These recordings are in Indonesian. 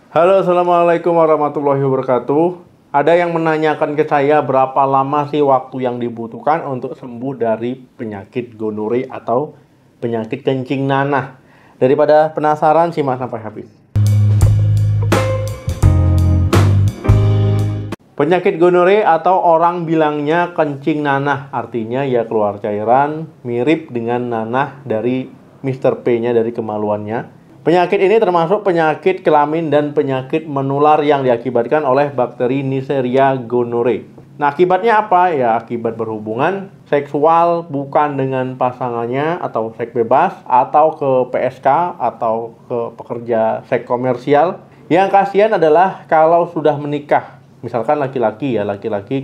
Halo, Assalamualaikum warahmatullahi wabarakatuh. Ada yang menanyakan ke saya berapa lama sih waktu yang dibutuhkan untuk sembuh dari penyakit gonore atau penyakit kencing nanah. Daripada penasaran, simak sampai habis. Penyakit gonore atau orang bilangnya kencing nanah, artinya ya keluar cairan mirip dengan nanah dari Mr. P-nya, dari kemaluannya. Penyakit ini termasuk penyakit kelamin dan penyakit menular yang diakibatkan oleh bakteri Neisseria gonorrhoeae. Nah, akibatnya apa? Ya, akibat berhubungan seksual bukan dengan pasangannya atau seks bebas atau ke PSK atau ke pekerja seks komersial. Yang kasihan adalah kalau sudah menikah. Misalkan laki-laki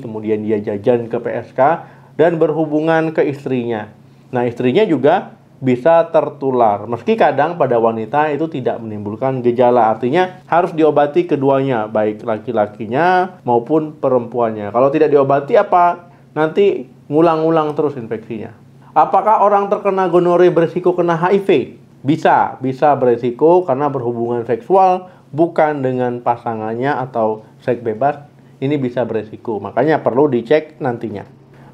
kemudian dia jajan ke PSK dan berhubungan ke istrinya. Nah, istrinya juga bisa tertular. Meski kadang pada wanita itu tidak menimbulkan gejala, artinya harus diobati keduanya, baik laki-lakinya maupun perempuannya. Kalau tidak diobati apa? Nanti ngulang-ngulang terus infeksinya. Apakah orang terkena gonore berisiko kena HIV? Bisa berisiko karena berhubungan seksual bukan dengan pasangannya atau seks bebas. Ini bisa berisiko, makanya perlu dicek nantinya.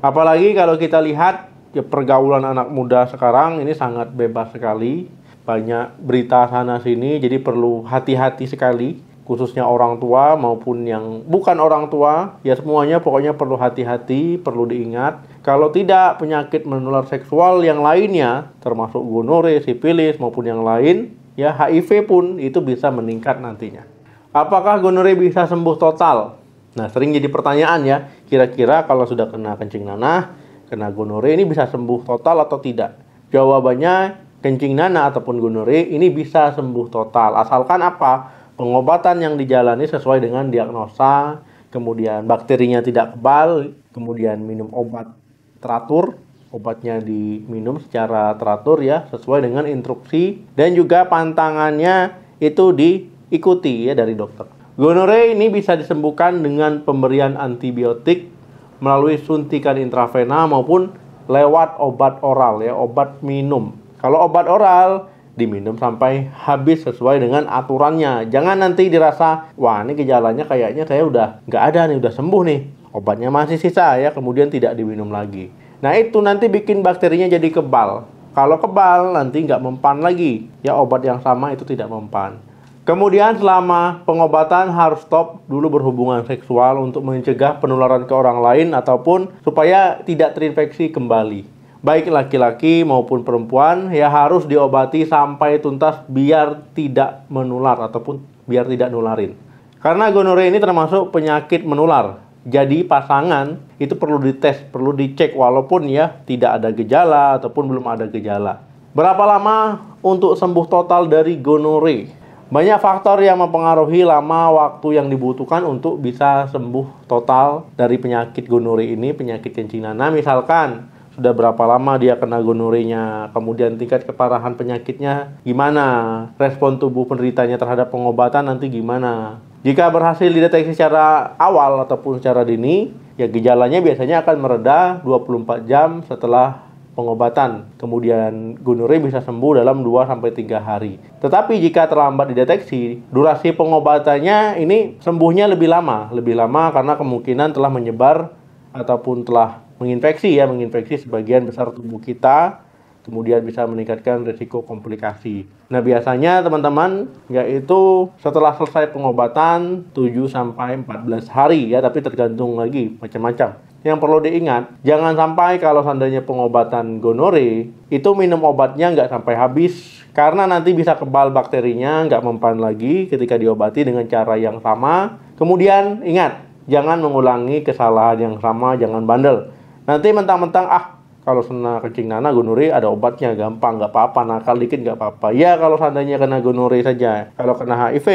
Apalagi kalau kita lihat ya, pergaulan anak muda sekarang ini sangat bebas sekali. Banyak berita sana sini, jadi perlu hati-hati sekali. Khususnya orang tua maupun yang bukan orang tua, ya semuanya pokoknya perlu hati-hati, perlu diingat. Kalau tidak, penyakit menular seksual yang lainnya, termasuk gonore, sifilis maupun yang lain, ya HIV pun itu bisa meningkat nantinya. Apakah gonore bisa sembuh total? Nah, sering jadi pertanyaan ya, kira-kira kalau sudah kena kencing nanah, kena gonore ini bisa sembuh total atau tidak? Jawabannya, kencing nanah ataupun gonore ini bisa sembuh total. Asalkan apa? Pengobatan yang dijalani sesuai dengan diagnosa, kemudian bakterinya tidak kebal, kemudian minum obat teratur, obatnya diminum secara teratur ya, sesuai dengan instruksi, dan juga pantangannya itu diikuti ya dari dokter. Gonore ini bisa disembuhkan dengan pemberian antibiotik melalui suntikan intravena maupun lewat obat oral ya, obat minum. Kalau obat oral diminum sampai habis sesuai dengan aturannya. Jangan nanti dirasa, wah ini gejalanya kayaknya saya udah nggak ada nih, udah sembuh nih. Obatnya masih sisa ya, kemudian tidak diminum lagi. Nah itu nanti bikin bakterinya jadi kebal. Kalau kebal nanti nggak mempan lagi. Ya obat yang sama itu tidak mempan. Kemudian selama pengobatan harus stop dulu berhubungan seksual untuk mencegah penularan ke orang lain ataupun supaya tidak terinfeksi kembali. Baik laki-laki maupun perempuan ya harus diobati sampai tuntas biar tidak menular ataupun biar tidak nularin. Karena gonore ini termasuk penyakit menular. Jadi pasangan itu perlu dites, perlu dicek walaupun ya tidak ada gejala ataupun belum ada gejala. Berapa lama untuk sembuh total dari gonore? Banyak faktor yang mempengaruhi lama waktu yang dibutuhkan untuk bisa sembuh total dari penyakit gonore ini, penyakit kencing nanah. Misalkan sudah berapa lama dia kena gonorenya, kemudian tingkat keparahan penyakitnya gimana, respon tubuh penderitanya terhadap pengobatan nanti gimana. Jika berhasil dideteksi secara awal ataupun secara dini, ya gejalanya biasanya akan mereda 24 jam setelah pengobatan. Kemudian gonore bisa sembuh dalam 2-3 hari. Tetapi jika terlambat dideteksi, durasi pengobatannya ini sembuhnya lebih lama karena kemungkinan telah menyebar ataupun telah menginfeksi sebagian besar tubuh kita, kemudian bisa meningkatkan risiko komplikasi. Nah, biasanya teman-teman yaitu setelah selesai pengobatan 7-14 hari ya, tapi tergantung lagi macam-macam. Yang perlu diingat, jangan sampai kalau seandainya pengobatan gonore itu minum obatnya nggak sampai habis, karena nanti bisa kebal bakterinya, nggak mempan lagi ketika diobati dengan cara yang sama. Kemudian ingat, jangan mengulangi kesalahan yang sama, jangan bandel. Nanti mentang-mentang, kalau kena kencing nanah gonore ada obatnya, gampang, nggak apa-apa, nakal dikit nggak apa-apa. Ya kalau seandainya kena gonore saja. Kalau kena HIV,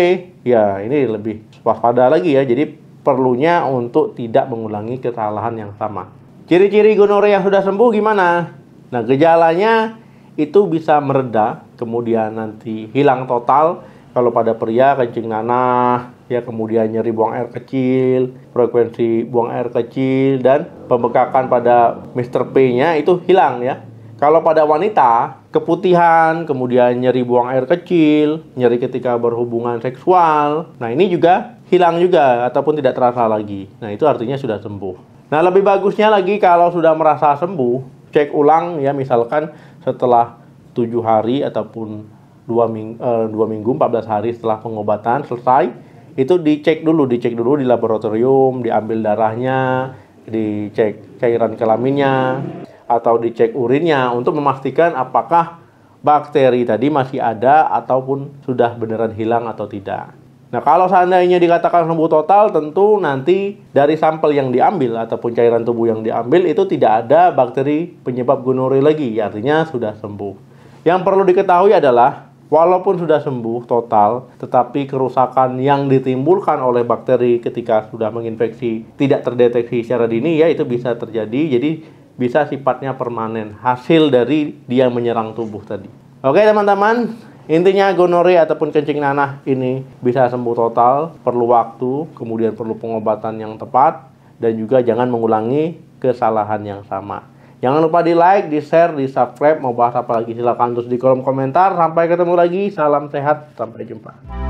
ya ini lebih waspada lagi ya, jadi perlunya untuk tidak mengulangi kesalahan yang sama. Ciri-ciri gonore yang sudah sembuh gimana? Nah, gejalanya itu bisa mereda, kemudian nanti hilang total. Kalau pada pria kencing nanah, ya kemudian nyeri buang air kecil, frekuensi buang air kecil, dan pembekakan pada Mr. P-nya itu hilang ya. Kalau pada wanita, keputihan, kemudian nyeri buang air kecil, nyeri ketika berhubungan seksual, nah ini juga hilang juga ataupun tidak terasa lagi. Nah itu artinya sudah sembuh. Nah lebih bagusnya lagi kalau sudah merasa sembuh, cek ulang ya, misalkan setelah 7 hari ataupun 2 minggu, 14 hari setelah pengobatan selesai, itu dicek dulu di laboratorium, diambil darahnya, dicek cairan kelaminnya, atau dicek urinnya untuk memastikan apakah bakteri tadi masih ada ataupun sudah beneran hilang atau tidak. Nah, kalau seandainya dikatakan sembuh total, tentu nanti dari sampel yang diambil ataupun cairan tubuh yang diambil itu tidak ada bakteri penyebab gonorea lagi, artinya sudah sembuh. Yang perlu diketahui adalah walaupun sudah sembuh total, tetapi kerusakan yang ditimbulkan oleh bakteri ketika sudah menginfeksi tidak terdeteksi secara dini ya, itu bisa terjadi. Jadi bisa sifatnya permanen, hasil dari dia menyerang tubuh tadi. Oke teman-teman, intinya gonorea ataupun kencing nanah ini bisa sembuh total, perlu waktu, kemudian perlu pengobatan yang tepat, dan juga jangan mengulangi kesalahan yang sama. Jangan lupa di like, di share, di subscribe. Mau bahas apa lagi silahkan tulis di kolom komentar. Sampai ketemu lagi, salam sehat, sampai jumpa.